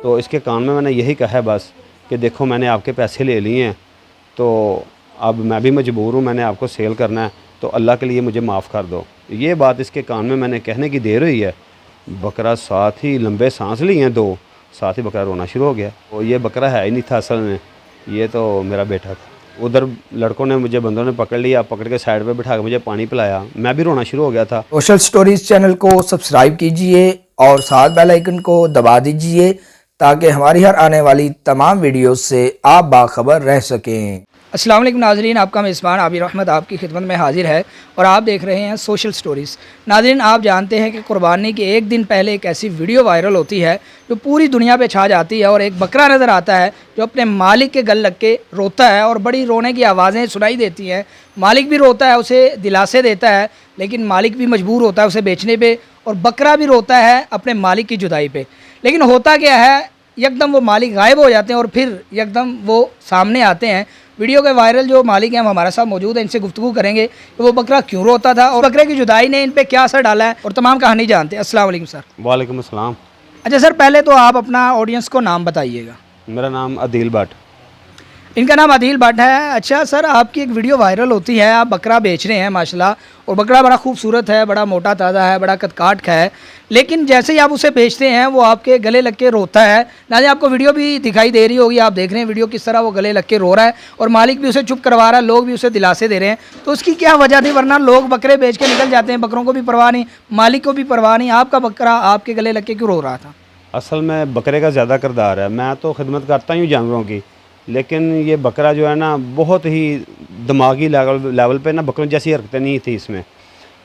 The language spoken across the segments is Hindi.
तो इसके कान में मैंने यही कहा है बस कि देखो मैंने आपके पैसे ले लिए हैं, तो अब मैं भी मजबूर हूँ, मैंने आपको सेल करना है, तो अल्लाह के लिए मुझे माफ़ कर दो। ये बात इसके कान में मैंने कहने की देर हुई है, बकरा साथ ही लंबे सांस लिए हैं दो, साथ ही बकरा रोना शुरू हो गया। तो ये बकरा है ही नहीं था असल में, ये तो मेरा बेटा था। उधर लड़कों ने मुझे, बंदों ने पकड़ लिया, पकड़ के साइड पे बिठा के मुझे पानी पिलाया, मैं भी रोना शुरू हो गया था। सोशल स्टोरीज चैनल को सब्सक्राइब कीजिए और साथ बेल आइकन को दबा दीजिए ताकि हमारी हर आने वाली तमाम वीडियोस से आप बाखबर रह सकें। अस्सलाम वालेकुम नाज़रीन, आपका मेज़बान आबिर अहमद आपकी खिदमत में हाजिर है और आप देख रहे हैं सोशल स्टोरीज़। नाज़रीन, आप जानते हैं कि कुर्बानी के एक दिन पहले एक ऐसी वीडियो वायरल होती है जो पूरी दुनिया पे छा जाती है और एक बकरा नज़र आता है जो अपने मालिक के गल लग के रोता है और बड़ी रोने की आवाज़ें सुनाई देती हैं। मालिक भी रोता है, उसे दिलासे देता है, लेकिन मालिक भी मजबूर होता है उसे बेचने पर, और बकरा भी रोता है अपने मालिक की जुदाई पर। लेकिन होता क्या है, एकदम वो मालिक गायब हो जाते हैं और फिर एकदम वो सामने आते हैं। वीडियो के वायरल जो मालिक हैं वो हमारे साथ मौजूद हैं, इनसे गुफ्तगू करेंगे कि वो बकरा क्यों रोता था और बकरे की जुदाई ने इन पे क्या असर डाला है और तमाम कहानी जानते हैं। अस्सलाम वालेकुम सर। वालेकुम अस्सलाम। अच्छा सर, पहले तो आप अपना ऑडियंस को नाम बताइएगा। मेरा नाम अदील भट्ट। इनका नाम अदील भट्ट है। अच्छा सर, आपकी एक वीडियो वायरल होती है, आप बकरा बेच रहे हैं माशाल्लाह, और बकरा बड़ा खूबसूरत है, बड़ा मोटा ताज़ा है, बड़ा कदकाठ का है, लेकिन जैसे ही आप उसे बेचते हैं वो आपके गले लग के रोता है। ना आपको वीडियो भी दिखाई दे रही होगी, आप देख रहे हैं वीडियो किस तरह वो गले लग के रो रहा है और मालिक भी उसे चुप करवा रहा है, लोग भी उसे दिलासे दे रहे हैं। तो उसकी क्या वजह थी? वरना लोग बकरे बेच के निकल जाते हैं, बकरों को भी परवाह नहीं, मालिक को भी परवाह नहीं, आपका बकरा आपके गले लग के क्यों रो रहा था? असल में बकरे का ज़्यादा किरदार है, मैं तो खिदमत करता हूँ जानवरों की, लेकिन ये बकरा जो है ना बहुत ही दिमागी लेवल पे ना बकरों जैसी हरकतें नहीं थी इसमें।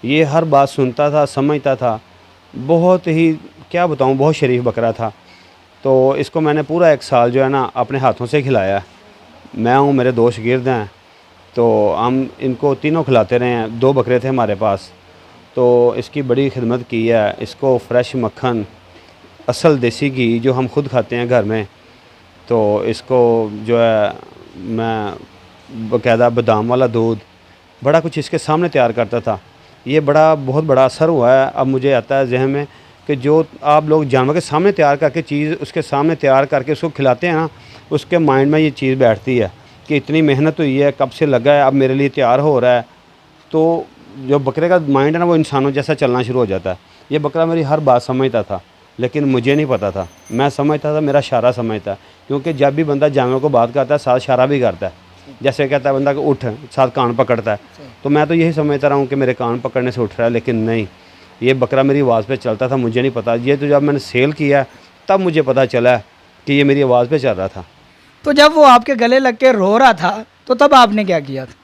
ये हर बात सुनता था, समझता था, बहुत ही क्या बताऊँ, बहुत शरीफ बकरा था। तो इसको मैंने पूरा 1 साल जो है ना अपने हाथों से खिलाया। मैं हूँ, मेरे 2 शागिर्द हैं, तो हम इनको तीनों खिलाते रहे हैं। 2 बकरे थे हमारे पास, तो इसकी बड़ी खिदमत की है। इसको फ्रेश मक्खन, असल देसी घी जो हम खुद खाते हैं घर में, तो इसको जो है मैं बाकायदा बादाम वाला दूध, बड़ा कुछ इसके सामने तैयार करता था। ये बहुत बड़ा असर हुआ है। अब मुझे आता है जहन में कि जो आप लोग जानवर के सामने तैयार करके चीज़ उसके सामने तैयार करके उसको खिलाते हैं ना, उसके माइंड में ये चीज़ बैठती है कि इतनी मेहनत हुई है, कब से लगा है, अब मेरे लिए तैयार हो रहा है। तो जो बकरे का माइंड है ना वो इंसानों जैसा चलना शुरू हो जाता है। ये बकरा मेरी हर बात समझता था, लेकिन मुझे नहीं पता था। मैं समझता था, मेरा इशारा समझता है, क्योंकि जब भी बंदा जानवर को बात करता है साथ इशारा भी करता है। जैसे कहता है बंदा कि उठ, साथ कान पकड़ता है, तो मैं तो यही समझता रहा हूँ कि मेरे कान पकड़ने से उठ रहा है, लेकिन नहीं, ये बकरा मेरी आवाज़ पे चलता था, मुझे नहीं पता। ये तो जब मैंने सेल किया तब मुझे पता चला कि ये मेरी आवाज़ पे चल रहा था। तो जब वो आपके गले लग के रो रहा था तो तब आपने क्या किया था?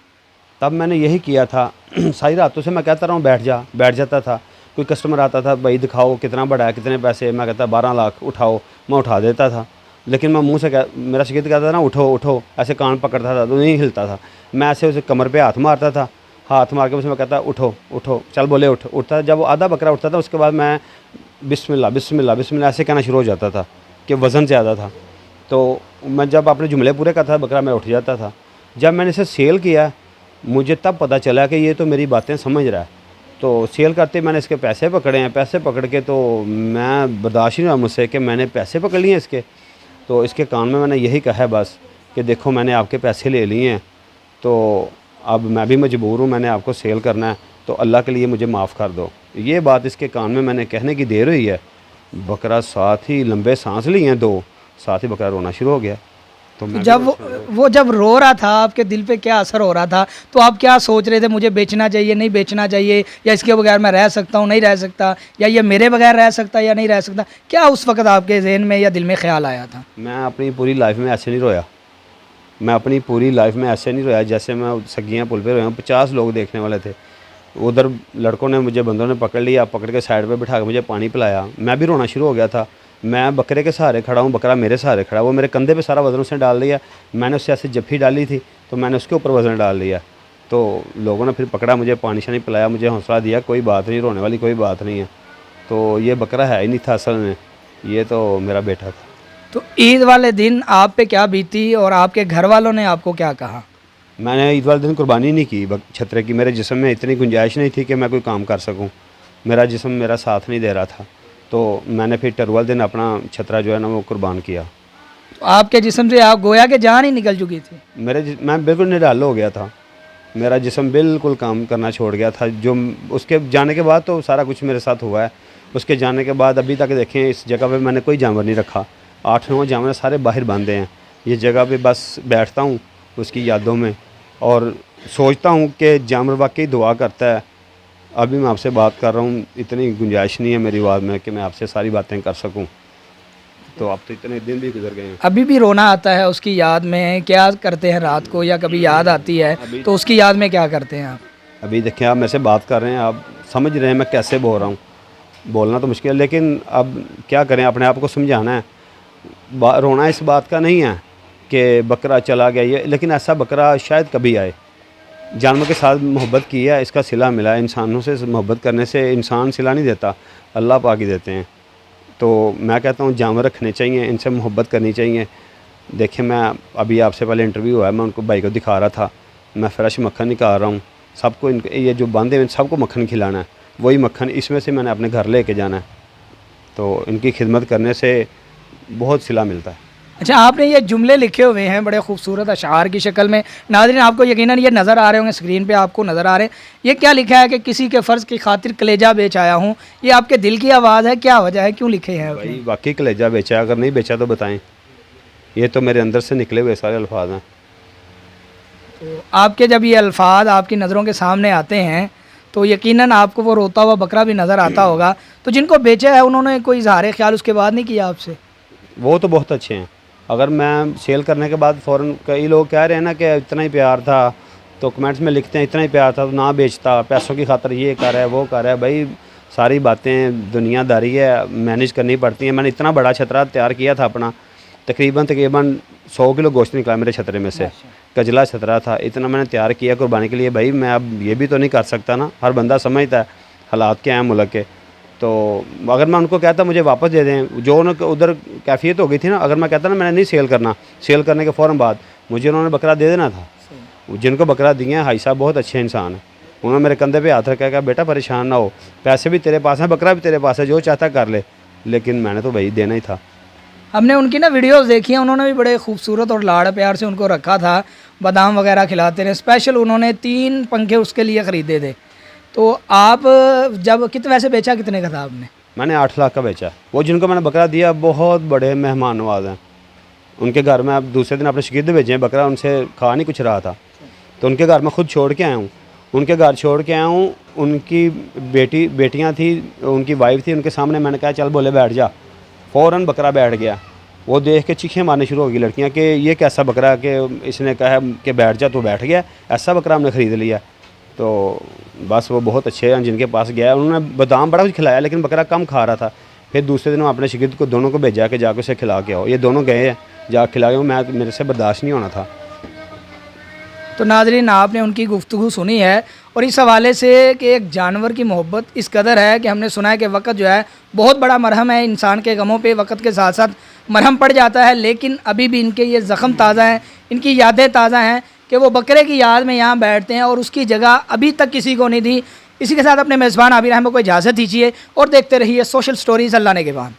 तब मैंने यही किया था, सारी रातों से मैं कहता रहा हूँ बैठ जाता था। कोई कस्टमर आता था, भाई दिखाओ कितना बड़ा है, कितने पैसे, मैं कहता 12 लाख उठाओ, मैं उठा देता था। लेकिन मैं मुंह से मेरा शागिर्द कहता था ना उठो उठो, ऐसे कान पकड़ता था तो नहीं हिलता था। मैं ऐसे उसे कमर पे हाथ मारता था, हाथ मार के उसमें कहता उठो उठो, चल बोले उठता था। जब वो आधा बकरा उठता था उसके बाद मैं बिस्मिल्लाह बिस्मिल्लाह बिस्मिल्लाह ऐसे कहना शुरू हो जाता था कि वज़न ज़्यादा था। तो मैं जब अपने जुमले पूरे करता था बकरा मेरा उठ जाता था। जब मैंने इसे सेल किया मुझे तब पता चला कि ये तो मेरी बातें समझ रहा है। तो सेल करते मैंने इसके पैसे पकड़े हैं। पैसे पकड़ के तो मैं बर्दाश्त नहीं हुआ मुझसे कि मैंने पैसे पकड़ लिए इसके। तो इसके कान में मैंने यही कहा है बस कि देखो मैंने आपके पैसे ले लिए हैं, तो अब मैं भी मजबूर हूँ, मैंने आपको सेल करना है, तो अल्लाह के लिए मुझे माफ़ कर दो। ये बात इसके कान में मैंने कहने की देर हुई है, बकरा साथ ही लंबे सांस लिए हैं 2, साथ ही बकरा रोना शुरू हो गया। तो जब वो जब रो रहा था आपके दिल पे क्या असर हो रहा था? तो आप क्या सोच रहे थे, मुझे बेचना चाहिए, नहीं बेचना चाहिए, या इसके बगैर मैं रह सकता हूँ, नहीं रह सकता, या ये मेरे बगैर रह सकता या नहीं रह सकता? क्या उस वक्त आपके जहन में या दिल में ख्याल आया था? मैं अपनी पूरी लाइफ में ऐसे नहीं रोया। मैं अपनी पूरी लाइफ में ऐसे नहीं रोया जैसे मैं सगियाँ पुल पे रोया हूँ। 50 लोग देखने वाले थे। उधर लड़कों ने मुझे, बंदों ने पकड़ लिया, पकड़ के साइड पे बिठा के मुझे पानी पिलाया, मैं भी रोना शुरू हो गया था। मैं बकरे के सहारे खड़ा हूँ, बकरा मेरे सहारे खड़ा, वो मेरे कंधे पे सारा वज़न उसने डाल दिया। मैंने उससे ऐसे जफ्फी डाली थी तो मैंने उसके ऊपर वज़न डाल लिया। तो लोगों ने फिर पकड़ा, मुझे पानी शानी पिलाया, मुझे हौसला दिया, कोई बात नहीं, रोने वाली कोई बात नहीं है। तो ये बकरा है ही नहीं था असल में, ये तो मेरा बेटा था। तो ईद वाले दिन आप पे क्या बीती और आपके घर वालों ने आपको क्या कहा? मैंने ईद वाले दिन कुर्बानी नहीं की छतरे की। मेरे जिस्म में इतनी गुंजाइश नहीं थी कि मैं कोई काम कर सकूं। मेरा जिस्म मेरा साथ नहीं दे रहा था, तो मैंने फिर टरवल दिन अपना छतरा जो है ना वो कुर्बान किया। तो आपके जिस्म से आप गोया कि जान ही निकल चुकी थी। मैं बिल्कुल निढाल हो गया था, मेरा जिस्म बिल्कुल काम करना छोड़ गया था। जो उसके जाने के बाद तो सारा कुछ मेरे साथ हुआ है। उसके जाने के बाद अभी तक देखें इस जगह पे मैंने कोई जानवर नहीं रखा, 8-9 जानवर सारे बाहर बांधे हैं। ये जगह पे बस बैठता हूँ उसकी यादों में और सोचता हूँ कि जानवर वाकई दुआ करता है। अभी मैं आपसे बात कर रहा हूँ, इतनी गुंजाइश नहीं है मेरी आवाज़ में कि मैं आपसे सारी बातें कर सकूँ, तो अब तो इतने दिन भी गुजर गए हैं। अभी भी रोना आता है उसकी याद में? क्या करते हैं रात को, या कभी याद आती है तो उसकी याद में क्या करते हैं आप? अभी देखिए आप मेरे से बात कर रहे हैं, आप समझ रहे हैं मैं कैसे बोल रहा हूँ। बोलना तो मुश्किल है, लेकिन अब क्या करें, अपने आप को समझाना है। रोना इस बात का नहीं है कि बकरा चला गया ये, लेकिन ऐसा बकरा शायद कभी आए। जानवर के साथ मोहब्बत की है, इसका सिला मिला है। इंसानों से मोहब्बत करने से इंसान सिला नहीं देता, अल्लाह पाक ही देते हैं। तो मैं कहता हूँ जानवर रखने चाहिए, इनसे मोहब्बत करनी चाहिए। देखिए मैं अभी आपसे पहले इंटरव्यू हुआ है, मैं उनको भाई को दिखा रहा था, मैं फ्रेश मक्खन निकाल रहा हूँ। सबको ये जो बांधे हुए सबको मक्खन खिलाना है, वही मक्खन इसमें से मैंने अपने घर लेके जाना है। तो इनकी खिदमत करने से बहुत सिला मिलता है। अच्छा, आपने ये जुमले लिखे हुए हैं बड़े खूबसूरत अशार की शक्ल में। नाज़रीन आपको यकीनन ये नज़र आ रहे होंगे, स्क्रीन पे आपको नज़र आ रहे हैं। ये क्या लिखा है कि किसी के फ़र्ज़ की खातिर कलेजा बेच आया हूँ। ये आपके दिल की आवाज़ है, क्या वजह है, क्यों लिखे हैं आपने? भाई वाकई कलेजा बेचा, अगर नहीं बेचा तो बताएं। ये तो मेरे अंदर से निकले हुए सारे अल्फाज हैं। तो आपके जब ये अल्फाज आपकी नज़रों के सामने आते हैं तो यकीनन आपको वो रोता हुआ बकरा भी नज़र आता होगा। तो जिनको बेचा है उन्होंने कोई इज़हार ख्याल उसके बाद नहीं किया आपसे? वो तो बहुत अच्छे हैं। अगर मैं सेल करने के बाद फ़ौरन, कई लोग कह रहे हैं ना कि इतना ही प्यार था, तो कमेंट्स में लिखते हैं इतना ही प्यार था तो ना बेचता, पैसों की खातर ये कर रहा है वो कर रहा है। भाई सारी बातें दुनियादारी है, मैनेज करनी पड़ती हैं। मैंने इतना बड़ा छतरा तैयार किया था अपना, तकरीबन 100 किलो गोश्त निकला मेरे छतरे में से, कजला छतरा था, इतना मैंने तैयार किया कुर्बानी के लिए। भाई मैं अब ये भी तो नहीं कर सकता ना, हर बंदा समझता है हालात क्या हैं मुल्क के। तो अगर मैं उनको कहता मुझे वापस दे दें, जो उन्होंने उधर कैफियत हो गई थी ना, अगर मैं कहता ना मैंने नहीं सेल करना, सेल करने के फ़ौरन बाद मुझे उन्होंने बकरा दे देना था। जिनको बकरा दिए हैं, हाई साहब बहुत अच्छे इंसान हैं, उन्होंने मेरे कंधे पे हाथ रखा, कहा बेटा परेशान ना हो, पैसे भी तेरे पास हैं, बकरा भी तेरे पास है, जो चाहता कर ले। लेकिन मैंने तो भाई देना ही था। हमने उनकी ना वीडियोस देखी हैं, उन्होंने भी बड़े खूबसूरत और लाड़ प्यार से उनको रखा था, बादाम वगैरह खिलाते रहे। स्पेशल उन्होंने 3 पंखे उसके लिए ख़रीदे थे। तो आप जब कितने वैसे बेचा, कितने का था आपने? मैंने 8 लाख का बेचा। वो जिनको मैंने बकरा दिया बहुत बड़े मेहमान नवाज हैं, उनके घर में अब दूसरे दिन अपने शिगिर्द भेजे हैं, बकरा उनसे खा नहीं कुछ रहा था, तो उनके घर में खुद छोड़ के आया हूँ। उनके घर छोड़ के आया हूँ, उनकी बेटियाँ थी, उनकी वाइफ थी, उनके सामने मैंने कहा चल बोले बैठ जा, फ़ौरन बकरा बैठ गया। वो देख के चीखें मारनी शुरू हो गई लड़कियाँ कि ये कैसा बकरा कि इसने कहा कि बैठ जा तो बैठ गया, ऐसा बकरा हमने ख़रीद लिया। तो बस वो बहुत अच्छे हैं जिनके पास गया, उन्होंने बादाम बड़ा कुछ खिलाया लेकिन बकरा कम खा रहा था। फिर दूसरे दिन अपने शिगिर्द को दोनों को भेजा कि जाकर उसे खिला के आओ। ये दोनों गए हैं, जा खिला के, मैं मेरे से बर्दाश्त नहीं होना था। तो नाज़रीन आपने उनकी गुफ्तगू सुनी है, और इस हवाले से कि एक जानवर की मोहब्बत इस कदर है कि हमने सुना है कि वक़्त जो है बहुत बड़ा मरहम है, इंसान के गमों पे वक़्त के साथ साथ मरहम पड़ जाता है, लेकिन अभी भी इनके ये ज़ख़म ताज़ा हैं, इनकी यादें ताज़ा हैं कि वो बकरे की याद में यहाँ बैठते हैं और उसकी जगह अभी तक किसी को नहीं दी। इसी के साथ अपने मेज़बान आबिर अहमद को इजाज़त दीजिए और देखते रहिए सोशल स्टोरीज़ अल्लाह ने के बाद।